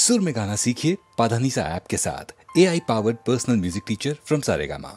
सुर में गाना सीखिए पाधानीसा ऐप के साथ। AI powered personal music teacher from Saregama.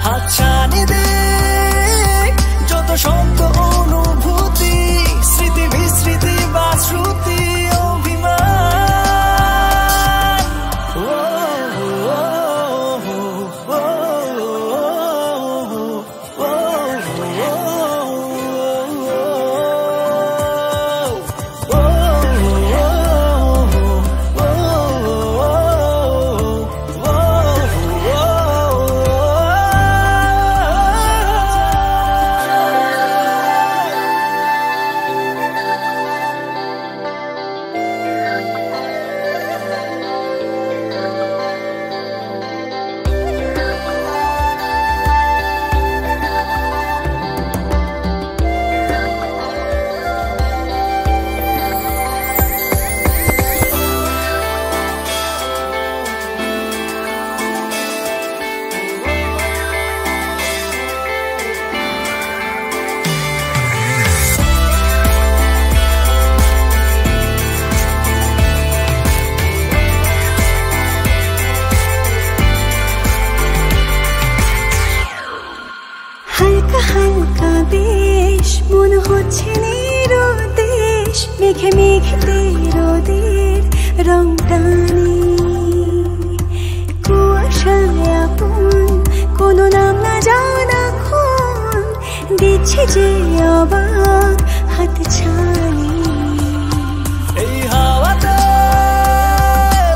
হাতছানি দে যত শব্দ অনুভব যে অবাক হাত ছানি এই হাওয়াতে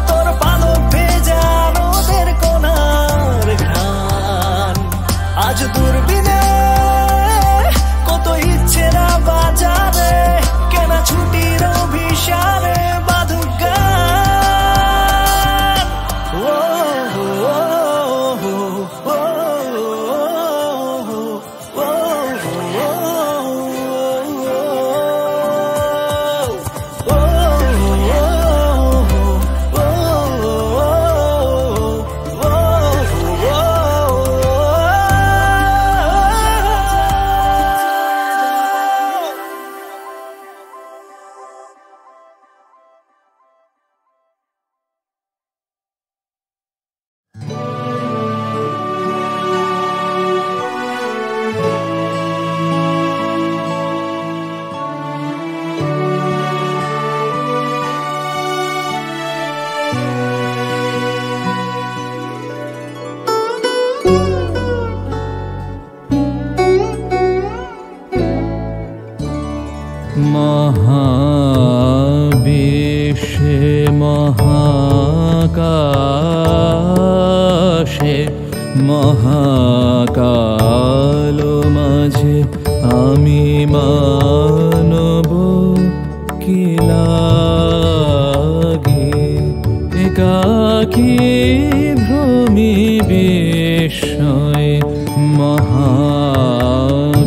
তোর পালক ভেজা রোদের কোনার ঘ্রাণ আজ দূরবীনে কত ইচ্ছেরা বাজারে কেনা ছুটির অভিসারে বাধুক গান ও মহাবিশ্বে মহাকাশে মহাকাল মাঝে আমি মানব কি লাগে একাকী ভ্রমি বিস্ময়ে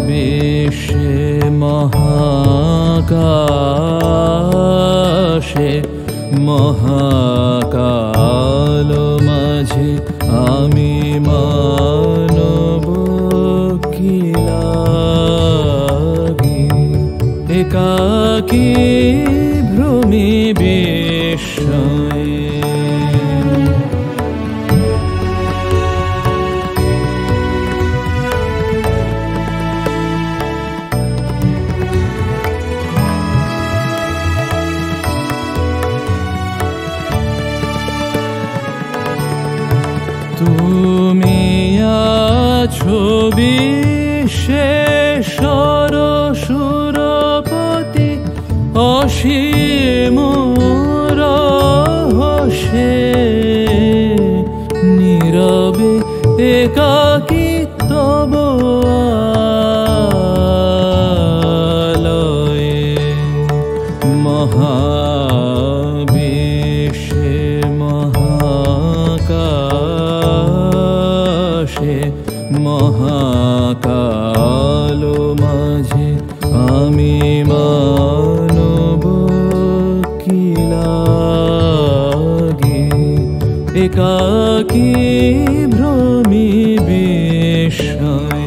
মহাবিশ্বে মহাকাশে মহাকাল মাঝে আমি মানব কি লাগে একাকী ভ্রমি বিস্ময়ে তুমি আছো বিশ্বেশ্বর সুরপতি অসীম রহস্যে নীরবে একাকী তব আলয়ে মহাবিশ্বে মহাকাশে মহাকাল মাঝে আমি মানব কি লাগে একাকী ভ্রমি বিস্ময়ে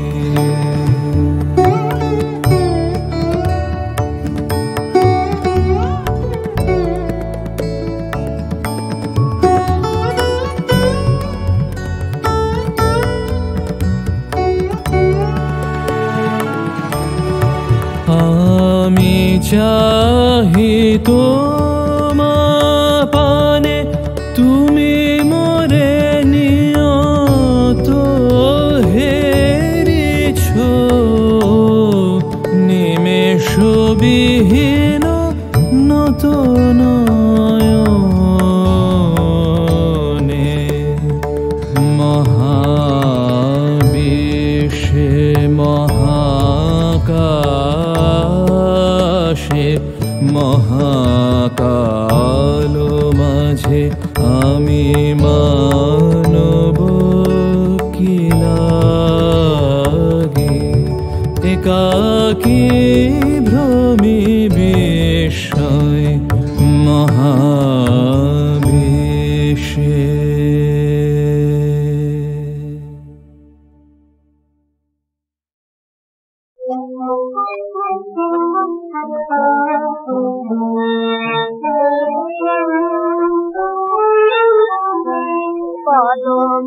আমি চাহি তোমা পানে তুমি মোরে নিয়ত হেরিছ নিমেষ বিহীন নত নয়নে মহাবিশ্বে মহাকাশে মহাকাল মাঝে আমি মানব কি লাগে একাকী ভ্রমি বিস্ময়ে মহাবিশ্বে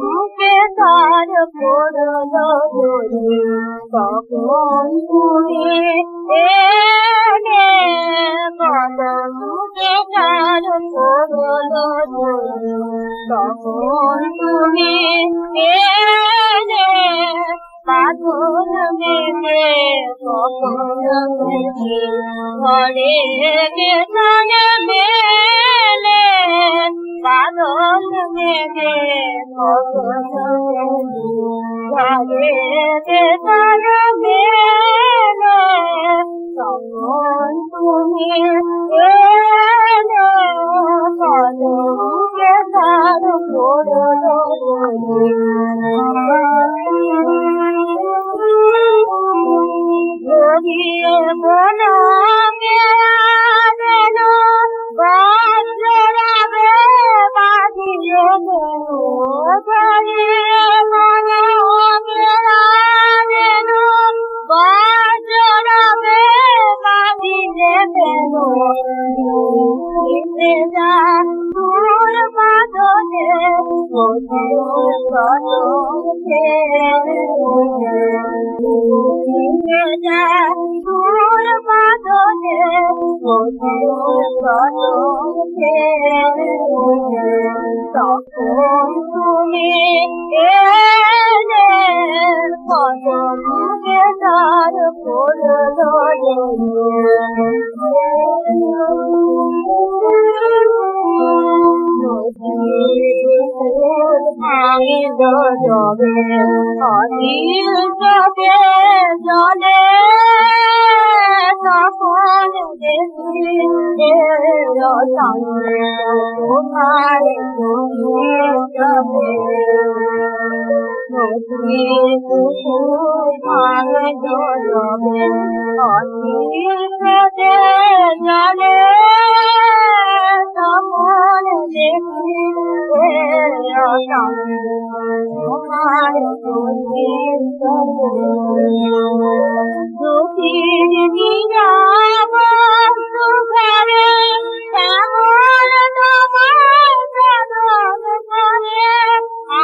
মুখে তার পড়ল ধরে তখন তুমি এনে কত মুখে তার পড়ল ধরে তখন তুমি এনে পাথর মেঘে ঘরে বেতন মেলে বাদল মেঘে ঘরে বেতন মেলে তখন তুমি এলে কলমকে তার পড়লো গড়িয়ে বনা মেয়াদেন বজ্রাবে বাঁধিয়ে গড়িয়ে বনা মেয়াদেন বজ্রাবে বাঁধিয়ে যা দূর বাদলে যা দূর বাদলে তখন তুমি এলে কদমকে তার পড়লো ভাঙি জলে অনিল চোখে জলে তখন দেখি তোমার ভাঙে জলে অনিল চোখে জলে তখন দেখি তোমার দুঃখীর নিরাম সুখরে তেমন তোমার সাধন করে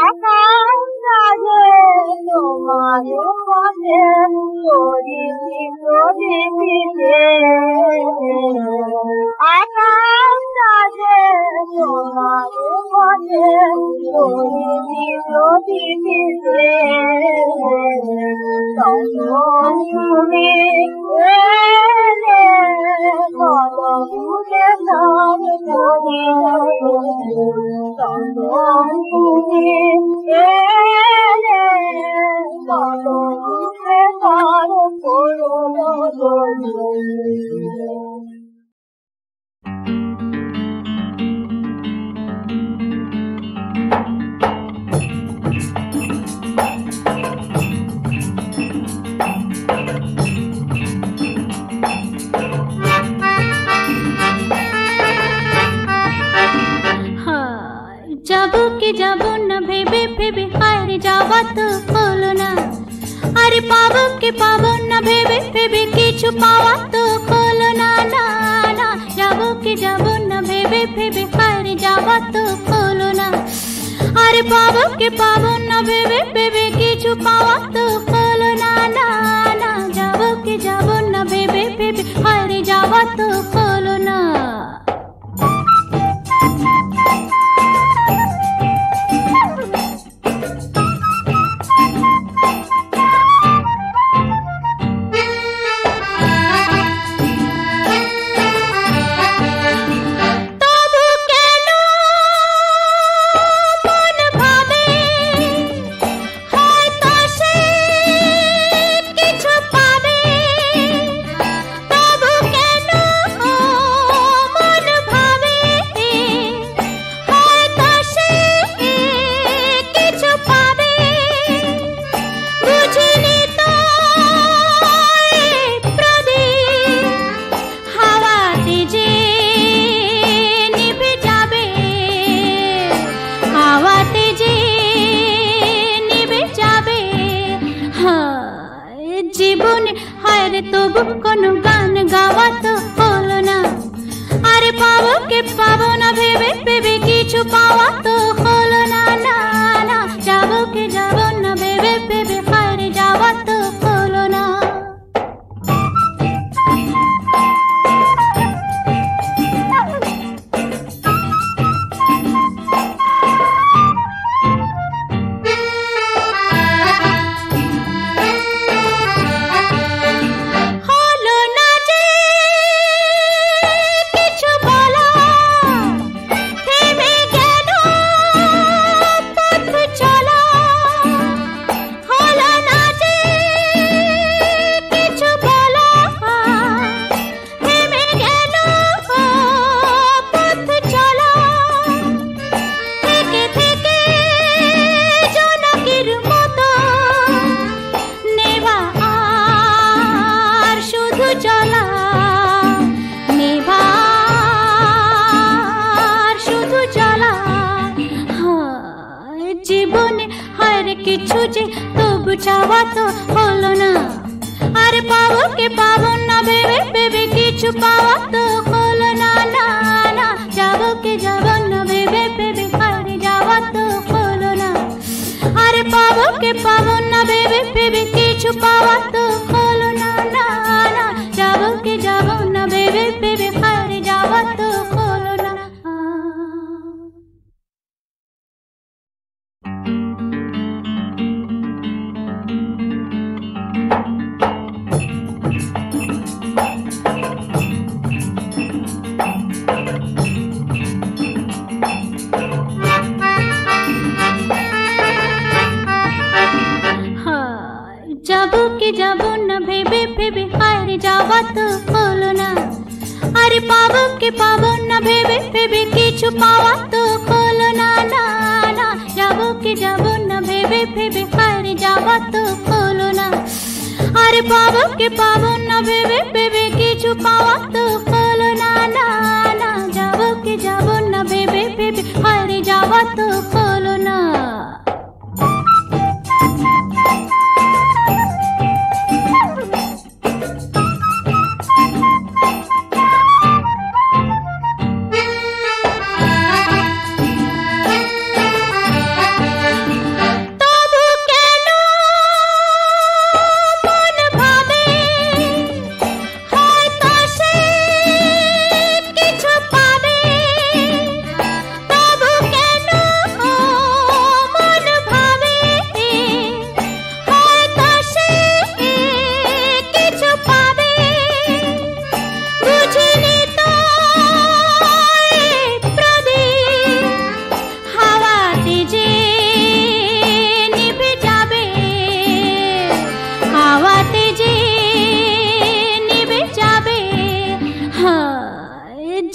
আকাশ সাজে তোমার পথে চরিতি প্রদীপিতে আকাশ সাজে তোমার পথে চরিতি প্রদীপিতে তখন তুমি এলে কলমকে তার পড়লো তখন তুমি এলে কলমকে তার পড়লো যাবো কি যাবো না ভেবে ভেবে হায় যাওয়া তো হলো না আরে পাবো কি পাবো না ভেবে ভেবে কিছু পাওয়া তো হলো না না না যাবো কি যাবো না ভেবে ভেবে হায় যাওয়া তো হলো না আরে পাবো কি পাবো না ভেবে ভেবে কিছু পাওয়া তো হলো না না না যাবো কি যাবো না ভেবে ভেবে হায় যাওয়া তো হলো না তবু কোনো গান গাওয়া তো হলো না আরে পাবো কে পাবো না ভেবে ভেবে কিছু পাওয়া তো হলো না না না যাবো কে যাবো না ভেবে ভেবে হারে যাওয়া তো হলো না জ্বালা নেভার শুধু জ্বালা জীবনে হার কিছু যে তবু চাওয়া তো হলো না আরে পাবো কে পাবো না ভেবে ভেবে কিছু পাওয়া তো হলো না না না যাবো কে যাবো না ভেবে ভেবে হারে যাওয়া তো হলো না আরে পাবো কে পাবো না ভেবে ভেবে কিছু পাওয়া তো হলো না না না যাবো কে যাবো না ভেবে ভেবে হারে যাওয়া তো হলো না যাবো কে যাবো না ভেবে ভেবে হারে যাওয়া তো হলো না আরে পাবো কে পাবো না ভেবে ভেবে কিছু পাওয়া তো হলো না না না যাবো কে যাবো না ভেবে ভেবে হারে যাওয়া তো হলো না আরে পাবো কে পাবো না ভেবে ভেবে কিছু পাওয়া তো হলো না না না যাবো কে যাবো না ভেবে ভেবে হারে যাওয়া তো হলো না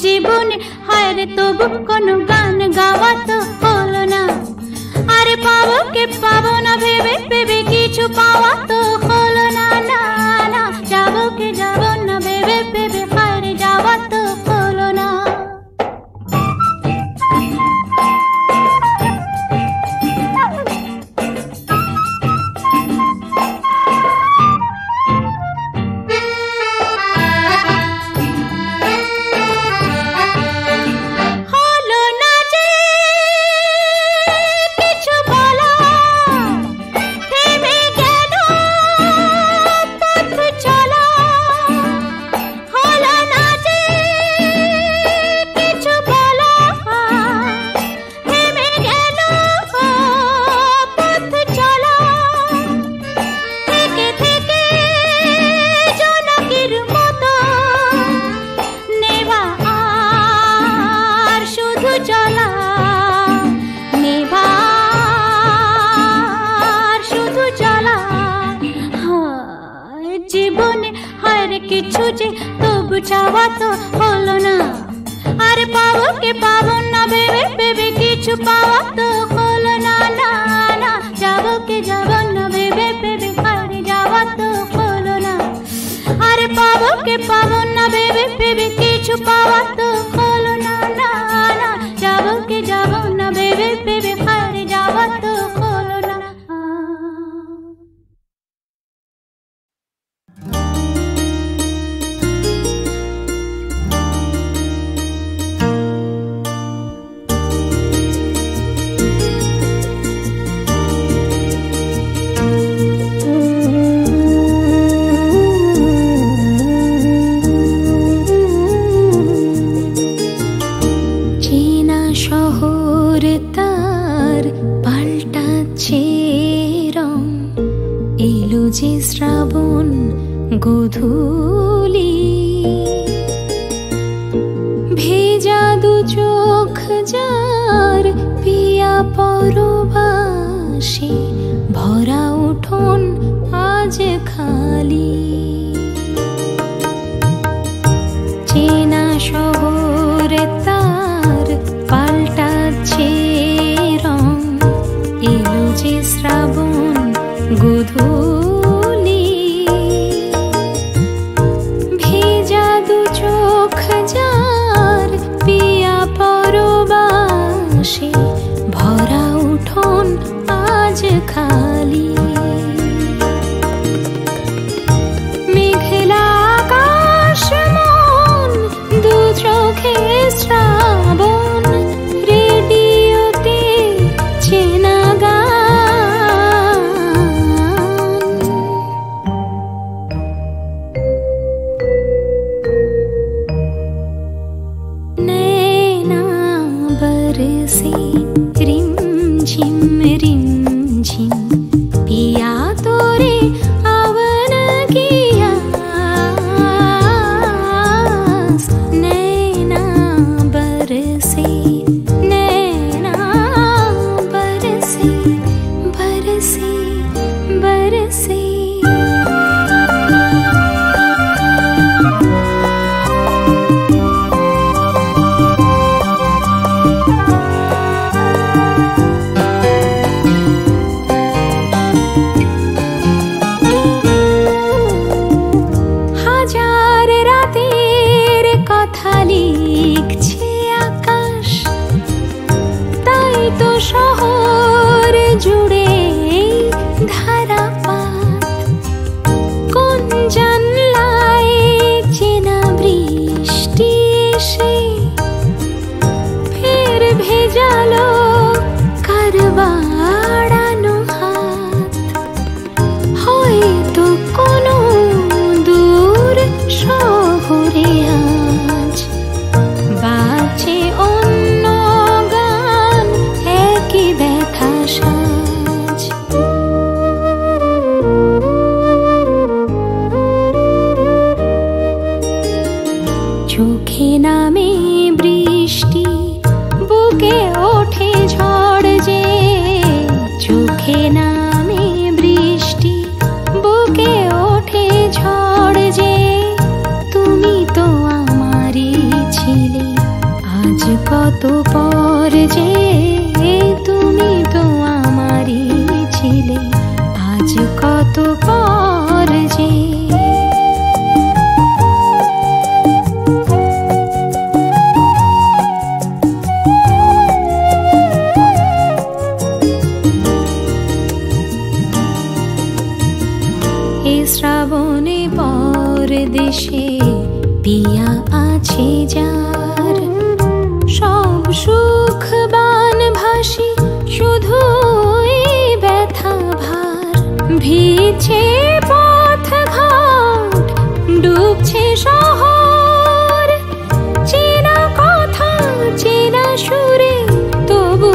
জীবনে হায়রে তবু কোনো গান গাওয়া তো হলো না আরে পাবো কে পাবো না ভেবে ভেবে কিছু পাওয়া তো হলো না না না যাবো কে যাবো না ভেবে ভেবে হায়রে যাওয়া তো হলো না জীবনে হারে কিছু যে তবু চাওয়া তো হলো না আরে পাবো কে পাবো না ভেবে ভেবে কিছু পাওয়া তো হলো না না না যাবো কে যাবো না ভেবে ভেবে হারে যাওয়া তো হলো না আরে পাবো কে পাবো না ভেবে ভেবে কিছু পাওয়া তো হলো না না না যাবো কে যাবো না ভেবে ভেবে হারে যাওয়া তো হলো না যে শ্রাবণ গোধূলি ভেজা দু চোখ যার পিয়া পরবাসে ভরা উঠোন আজ খালি চেনা শহর তার পাল্টাচ্ছে রং এলো যে শ্রাবণ গোধূলি খালি। মেঘলা আকাশ মন, দু চোখে শ্রাবণ, রেডিওতে চেনা গান। नैना बरसे रिमझिम रिमझिम, पिया तोरे आवन किया। नैना बरसे बरसे बरसे। হাজার রাতের কথা লিখছে আকাশ, তাই তো শহর জুড়ে ধারাপাত। কোন জানলায় চেনা বৃষ্টি এসে ফের ভেজালো কার বাড়ানো হাত। হয়তো কোনো দূর শহরে আজ বাজে অন্য গান, একই ব্যথা সাজ। চোখে নামে বৃষ্টি, বুকে ওঠে ঝড় যে। চোখে নামে বৃষ্টি, বুকে ওঠে ঝড় যে। তুমি তো আমারই ছিলে, আজ কত পর যে। তুমি তো আমারই ছিলে, আজ কত পর যে। এ শ্রাবণে পরদেশে পিয়া আছে যার, সব সুখ বান ভাসি শুধু ব্যথা ভার। ভিজছে পথ ঘাট, ডুবছে শহর, চেনা কথা চেনা সুরে তবু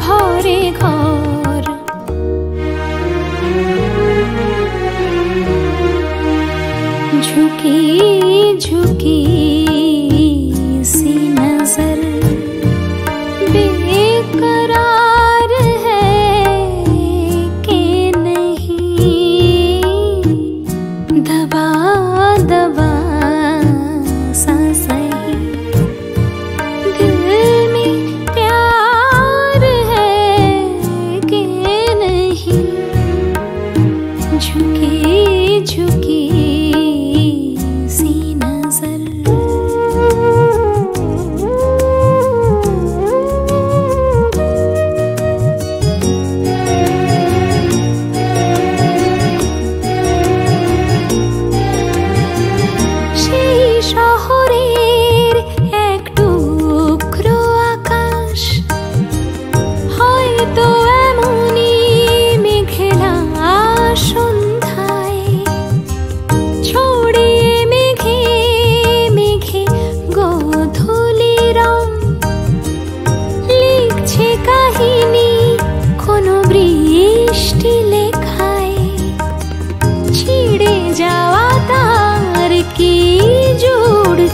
ভরে ঘর। झुकी झुकी सी नजर बेकरार है कि नहीं, दबा दबा सा सही दिल में प्यार है कि नहीं। झुकी झुकी सी नजर। সেই শহরের এক টুকরো আকাশ, হয়তো এমনই মেঘলা সন্ধ্যায় ছড়িয়ে মেঘে মেঘে গোধূলি রং। লিখছে কাহিনী কোনো বৃষ্টি লেখায়, ছিঁড়ে যাওয়া তার কি জুড়ছে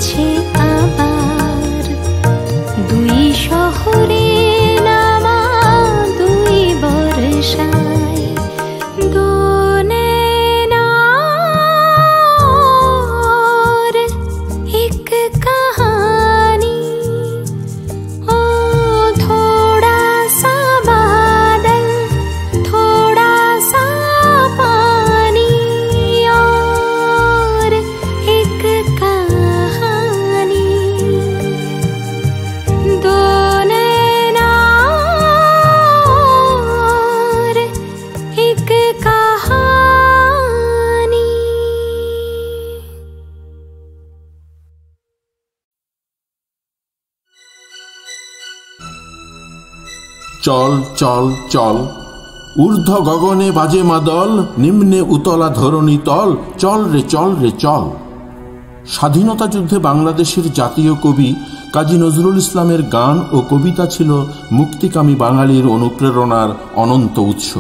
চল চল চল, ঊর্ধ্ব গগনে বাজে মাদল, নিম্নে উতলা ধরণী তল, চল রে চল রে চল। স্বাধীনতা যুদ্ধে বাংলাদেশের জাতীয় কবি কাজী নজরুল ইসলামের গান ও কবিতা ছিল মুক্তিকামী বাঙালির অনুপ্রেরণার অনন্ত উৎস।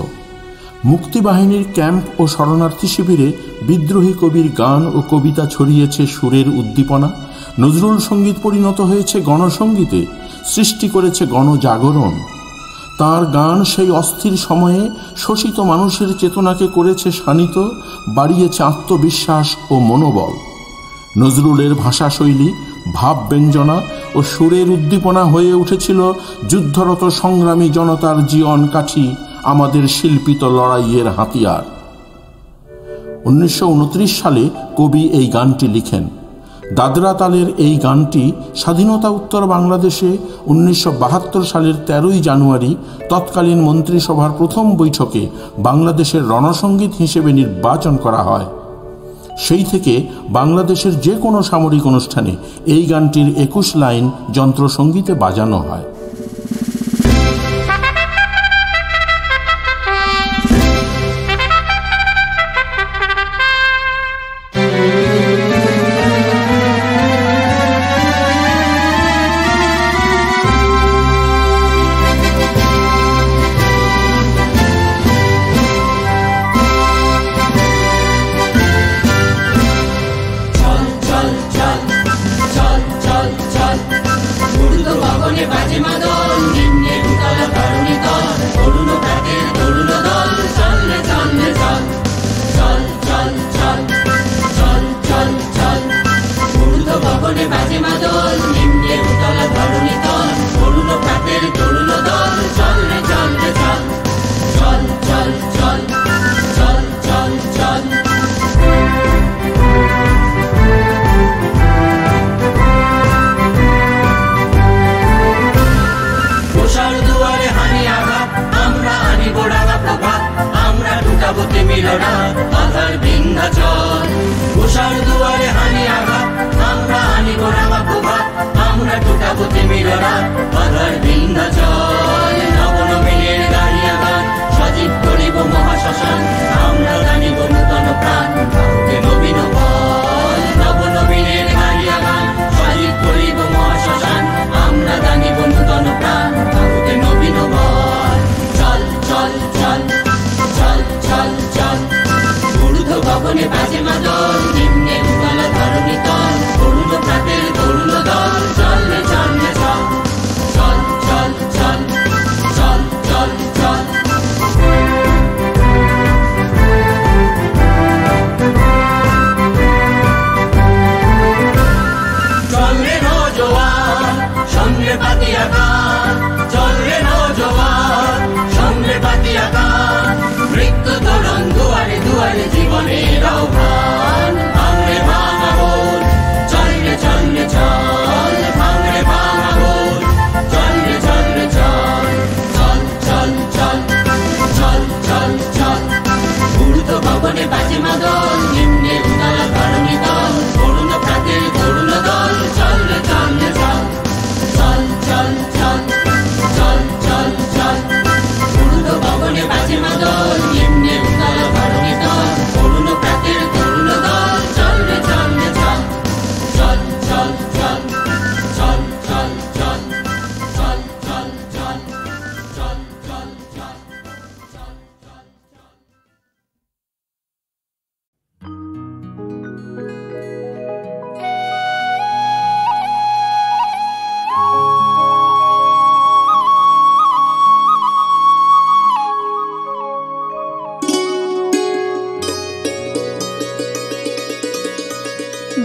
মুক্তিবাহিনীর ক্যাম্প ও শরণার্থী শিবিরে বিদ্রোহী কবির গান ও কবিতা ছড়িয়েছে সুরের উদ্দীপনা। নজরুল সঙ্গীত পরিণত হয়েছে গণসঙ্গীতে, সৃষ্টি করেছে গণজাগরণ। তাঁর গান সেই অস্থির সময়ে শোষিত মানুষের চেতনাকে করেছে শানিত, বাড়িয়েছে আত্মবিশ্বাস ও মনোবল। নজরুলের ভাষাশৈলী, ভাবব্যঞ্জনা ও সুরের উদ্দীপনা হয়ে উঠেছিল যুদ্ধরত সংগ্রামী জনতার জীবন কাঠি, আমাদের শিল্পিত লড়াইয়ের হাতিয়ার। 1929 সালে কবি এই গানটি লিখেন। দাদরা তালের এই গানটি স্বাধীনতা উত্তর বাংলাদেশে 1972 সালের 13ই জানুয়ারি তৎকালীন মন্ত্রিসভার প্রথম বৈঠকে বাংলাদেশের রণসঙ্গীত হিসেবে নির্বাচন করা হয়। সেই থেকে বাংলাদেশের যে কোনো সামরিক অনুষ্ঠানে এই গানটির 21 লাইন যন্ত্রসঙ্গীতে বাজানো হয়।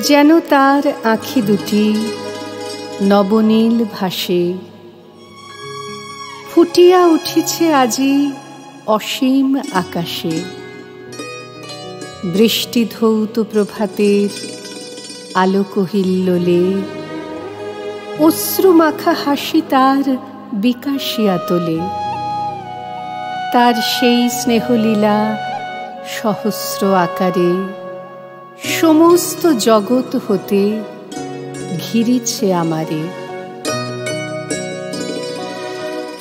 যেন তার আঁখি দুটি নবনীল ভাসে, ফুটিয়া উঠিছে আজি অসীম আকাশে। বৃষ্টি ধৌত প্রভাতের আলোক হিল্লোলে, অশ্রু মাখা হাসি তার বিকাশিয়া তোলে। তার সেই স্নেহলীলা সহস্র আকারে সমস্ত জগৎ হতে ঘিরিছে আমারে।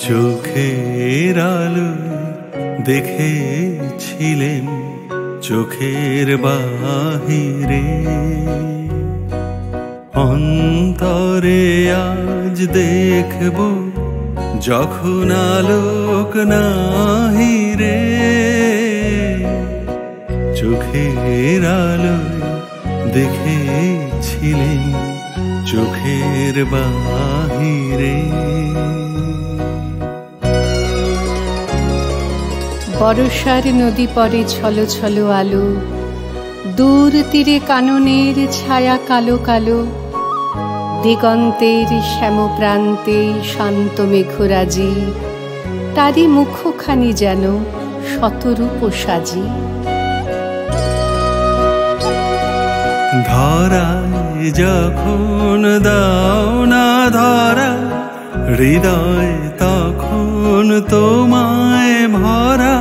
চোখের আলো দেখেছিলেন চোখের বাহিরে, অন্তরে আজ দেখব যখন আলোক নাহি রে। চোখের আলো দেখেছিলেন চোখের বাহিরে। বরষার নদী পরে ছলো ছলো আলো, দূর তীরে কাননের ছায়া কালো কালো, দিগন্তের শ্যামপ্রান্তে শান্ত মেঘরাজি, তারই মুখখানি যেন শতরূপ সাজি। ধরায় যখন দাও না ধরা, হৃদয় তখন তোমায় ভরা।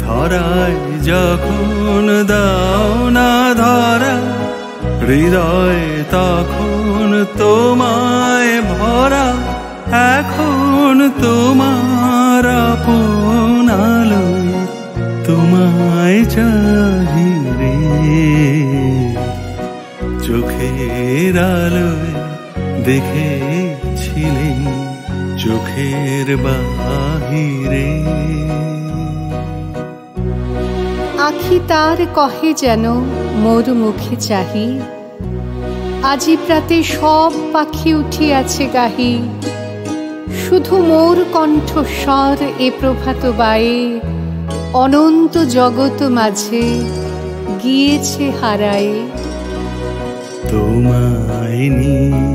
ধরায় যখন দাও না ধরা, হৃদয় তখন তোমায় ভরা। এখন তোমার আপন আলোয় তোমায় চাহি রে। চোখের আলোয় দেখেছিলেন চোখের বাহিরে। আখি তার কহে যেন মোর মুখে চাহি, আজি প্রাতে সব পাখি উঠিয়াছে গাহি। শুধু মোর কণ্ঠস্বর এ প্রভাত বায়ে, অনন্ত জগৎ মাঝে গিয়েছে হারায়ে। তোমায় নিয়ে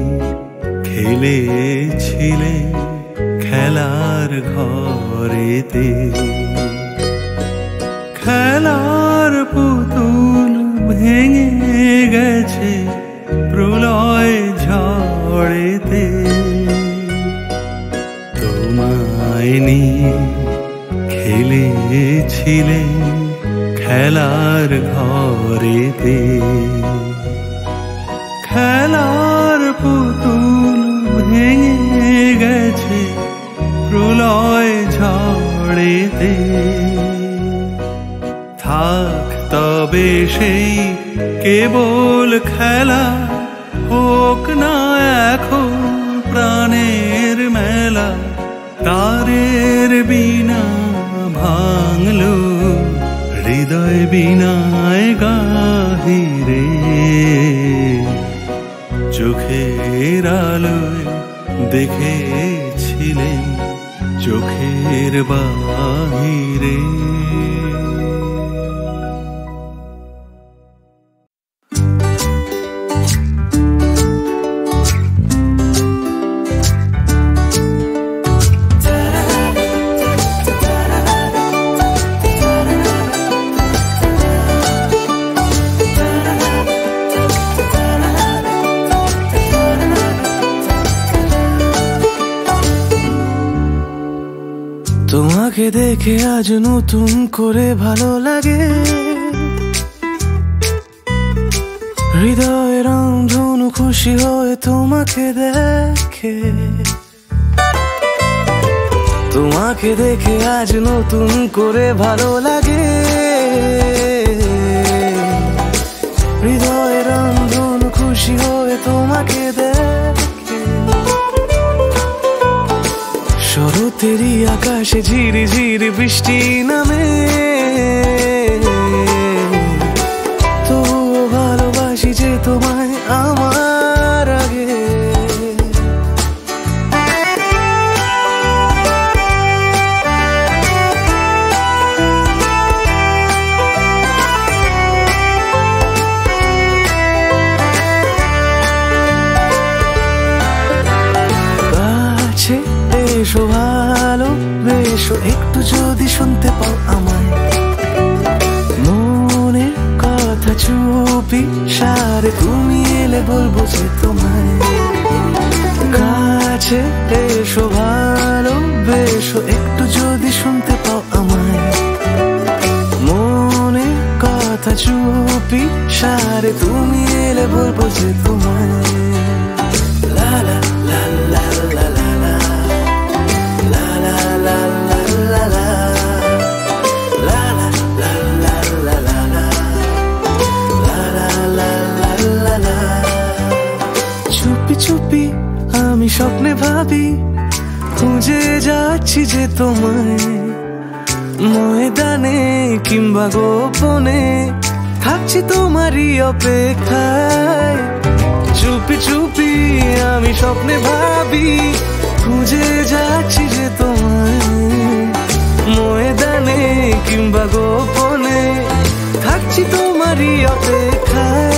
খেলেছিলে খেলার ঘরেতে, খেলার পুতুল ভেঙে গেছে প্রলয় ঝড়েতে। তোমায় নিয়ে খেলেছিলে খেলার ঘরেতে, খেলার পুতুল ভেঙে গেছে প্রলয় ঝড়েতে। থাক তবে সেই কেবল খেলা, হোক না এখন প্রাণের মেলা। তারের বিনা ভাঙলো হৃদয় বিনায় গাহিরে। চোখের আলোয় দেখেছিলেন চোখের বাহিরে। তোমাকে দেখে আজ নতুন করে ভালো লাগে, হৃদয়ের রংধনু খুশি হয়ে তোমাকে দেখে। তোমাকে দেখে আজ নতুন করে ভালো লাগে, হৃদয়ের রংধনু খুশি হয়ে তোমাকে দেখে। শরতেরই আকাশে ঝিরি ঝিরি বৃষ্টি নামে, তবুও ভালোবাসি যে তোমায় আমার আগে। কাছে এসো ভালোবেসো, একটু যদি শুনতে পাও আমায়, মনের কথা চুপি সারে তুমি এলে বলবো যে তোমায়। কাছে এসো ভালোবেসো, একটু যদি শুনতে পাও আমায়, মনের কথা চুপি সারে তুমি এলে বলবো যে তোমায়। লা লা লা লা লা লা লা লা চুপি চুপি আমি স্বপ্নে ভাবি, খুঁজে যাচ্ছি যে তোমায়, ময়দানে কিংবা গোপনে থাকছি তোমারই অপেক্ষায়। চুপি চুপি আমি স্বপ্নে ভাবি, খুঁজে যাচ্ছি যে তোমায়, ময়দানে কিংবা গোপনে থাকছি তোমারই অপেক্ষায়।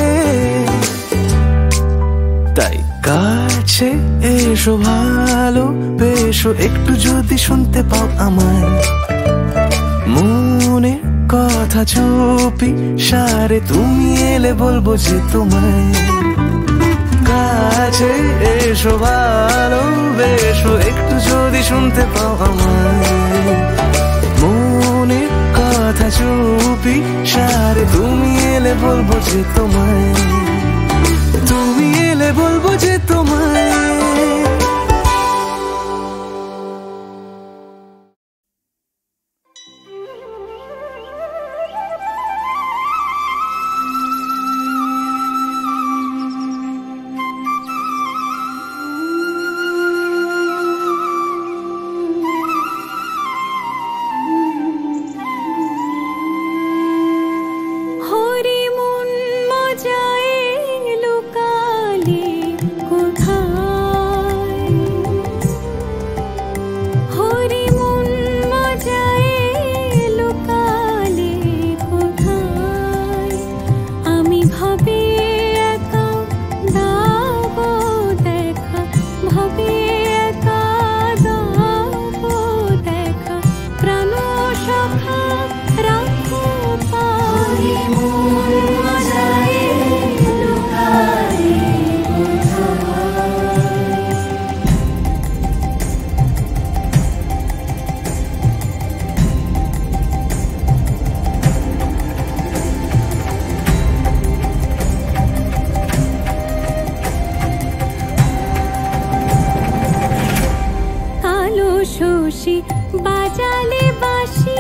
তাই কাছে এসো, ভালো বেশো, একটু যদি শুনতে পাও আমায়, মনের কথা চুপি সারে তুমি এলে বলবো যে তোমায়। কাছে এসো, ভালো বেশো, একটু যদি শুনতে পাও আমায়, মনের কথা চুপি সারে তুমি এলে বলবো যে তোমায়, তুমি এলে বলবো যে তোমায়। বাজালে বাঁশি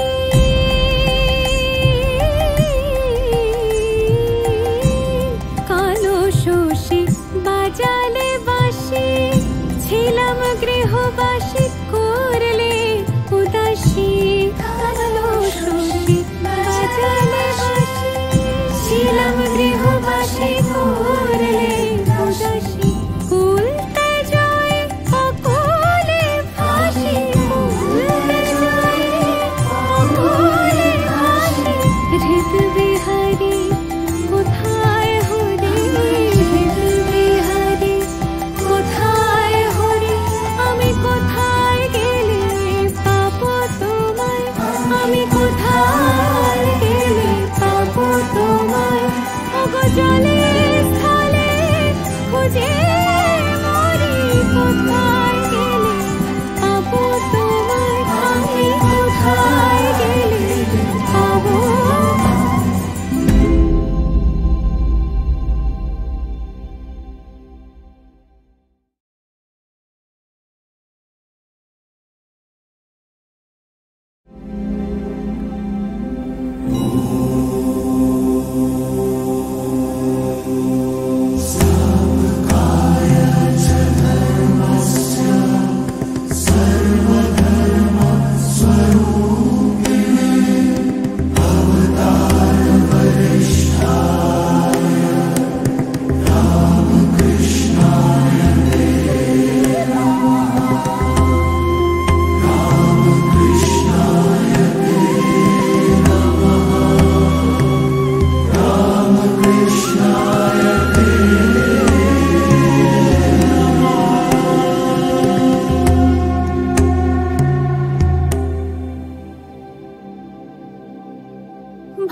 কালো শোষী বাজালে বাঁশি, ছিলাম গৃহবাসী করলে উদাসী। কালো শোষী বাজালে বাঁশি, ছিলাম গৃহবাসী করলে উদাসী। কুলতে যায় অকুলে ফাঁসি, বিহারি কোথায় হরি, বিহারি কোথায় হরি, আমি কোথায় গেলে পাবো তোমায়, আমি কোথায় গেলে পাবো তোমায়। ওগো জলে স্থলে খুঁজে মরি, কোথায় গেলে পাবো তোমায়, আমি কোথায় গেলে পাবো।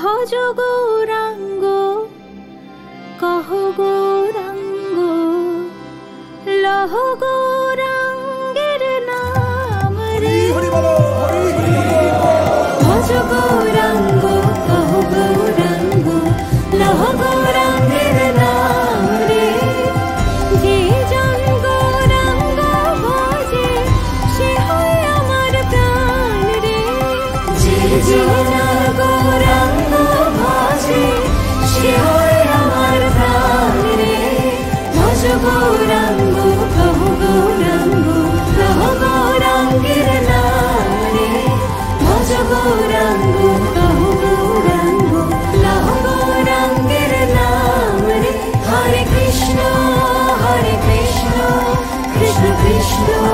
ভজ গৌরাঙ্গ কহ গৌরাঙ্গ, লহ গৌরাঙ্গের নাম রে। ভজ গৌরাঙ্গ কহ গৌরাঙ্গ, লহ গৌরাঙ্গের নাম রে। যে জন গৌরাঙ্গ ভজে সে হয় আমার প্রাণ রে। যে জন গৌরাঙ্গ ভজে সে হয় আমার প্রাণ রে। ভজ গৌরাঙ্গ কৃষ্ণ